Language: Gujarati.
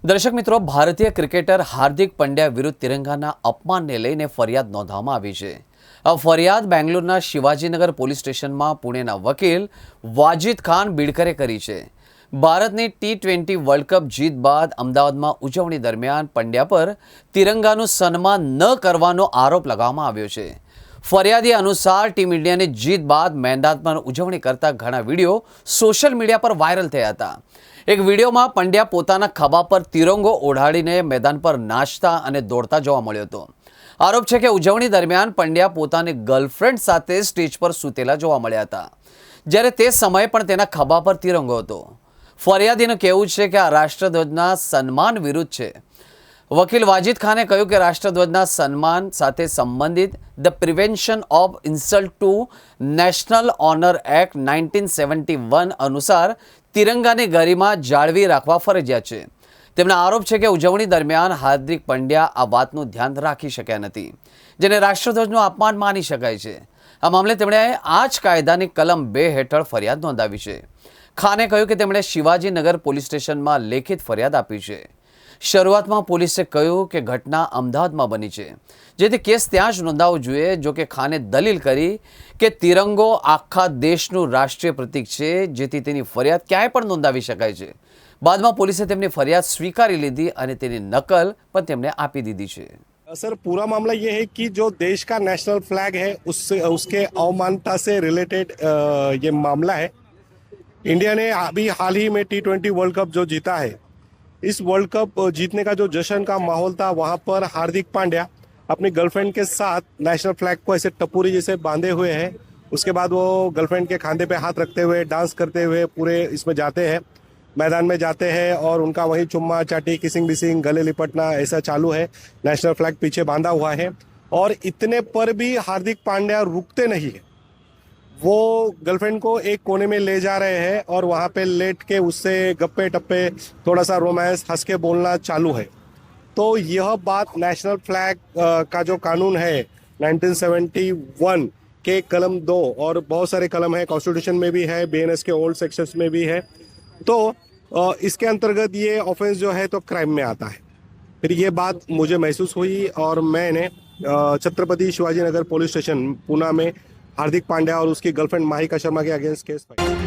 દર્શક મિત્રો, ભારતીય ક્રિકેટર હાર્દિક પંડ્યા વિરુદ્ધ તિરંગાના અપમાનને લઈને ફરિયાદ નોંધવામાં આવી છે. આ ફરિયાદ બેંગ્લોરના શિવાજીનગર પોલીસ સ્ટેશનમાં પુણેના વકીલ વાજિદ ખાન બિડકરે કરી છે. ભારતની T20 વર્લ્ડ કપ જીત બાદ અમદાવાદમાં ઉજવણી દરમિયાન પંડ્યા પર તિરંગાનું સન્માન ન કરવાનો આરોપ લગાવવામાં આવ્યો છે. ફરિયાદી અનુસાર ટીમ ઇન્ડિયાની જીત બાદ મેદાનમાં ઉજવણી કરતા ઘણા વિડીયો સોશિયલ મીડિયા પર વાયરલ થયા હતા. એક વિડીયોમાં પંડ્યા પોતાના ખભા પર તિરંગો ઓઢાડીને મેદાન પર નાચતા અને દોડતા જોવા મળ્યો હતો. આરોપ છે કે ઉજવણી દરમિયાન પંડ્યા પોતાની ગર્લફ્રેન્ડ સાથે સ્ટેજ પર સૂતેલા જોવા મળ્યા હતા, જ્યારે તે સમયે પણ તેના ખભા પર તિરંગો હતો. ફરિયાદીનું કહેવું છે કે આ રાષ્ટ્રધ્વજના સન્માન વિરુદ્ધ છે. વકીલ વાજિદ ખાને કહ્યું કે રાષ્ટ્રધ્વજના સન્માન સાથે સંબંધિત the prevention of insult to national honour act 1971 અનુસાર તિરંગાની ગરિમા જાળવી રાખવા ફરજિયાત છે. તેમના આરોપ છે કે ઉજવણી દરમિયાન હાર્દિક પંડ્યા આ વાતનું ધ્યાન રાખી શક્યા નથી, જેને રાષ્ટ્રધ્વજનું અપમાન માની શકાય છે. આ મામલે તેમણે આ જ કાયદાની કલમ 2 હેઠળ ફરિયાદ નોંધાવી છે. ખાને કહ્યું કે તેમણે શિવાજીનગર પોલીસ સ્ટેશનમાં લેખિત ફરિયાદ આપી છે. શરૂઆતમાં પોલીસે કહ્યું કે ઘટના અમદાવાદમાં બની છે, જેથી કેસ ત્યાં જ નોંધાવવો જોઈએ. જો કે ખાને દલીલ કરી કે તિરંગો આખા દેશનું રાષ્ટ્રીય પ્રતીક છે, જેથી તેની ફરિયાદ ક્યાંય પણ નોંધાવી શકાય છે. બાદમાં પોલીસે તેમની ફરિયાદ સ્વીકારી લીધી અને તેની નકલ પણ તેમને આપી દીધી છે. सर, पूरा मामला ये है कि जो देश का नेशनल फ्लैग है उसके अवमानना से रिलेटेड ये मामला है. इंडिया ने अभी हाल ही में T20 वर्ल्ड कप जो जीता है, इस वर्ल्ड कप जीतने का जो जश्न का माहौल था, वहाँ पर हार्दिक पांड्या अपनी गर्लफ्रेंड के साथ नेशनल फ्लैग को ऐसे टपोरी जैसे बांधे हुए हैं. उसके बाद वो गर्लफ्रेंड के खांधे पे हाथ रखते हुए डांस करते हुए पूरे इसमें जाते हैं, मैदान में जाते हैं और उनका वही चुम्मा चाटी, किसिंग बिसिंग, गले लिपटना ऐसा चालू है. नेशनल फ्लैग पीछे बांधा हुआ है और इतने पर भी हार्दिक पांड्या रुकते नहीं है. वो गर्लफ्रेंड को एक कोने में ले जा रहे हैं और वहाँ पे लेट के उससे गप्पे टप्पे, थोड़ा सा रोमांस, हंस के बोलना चालू है. तो यह बात नेशनल फ्लैग का जो कानून है 1971 के कलम 2 और बहुत सारे कलम है, कॉन्स्टिट्यूशन में भी है, BNS के ओल्ड सेक्शंस में भी है. तो इसके अंतर्गत ये ऑफेंस जो है तो क्राइम में आता है. फिर ये बात मुझे महसूस हुई और मैंने छत्रपति शिवाजी नगर पुलिस स्टेशन पूना में हार्दिक पांड्या और उसकी गर्लफ्रेंड माहिका शर्मा के अगेंस्ट केस फाइल.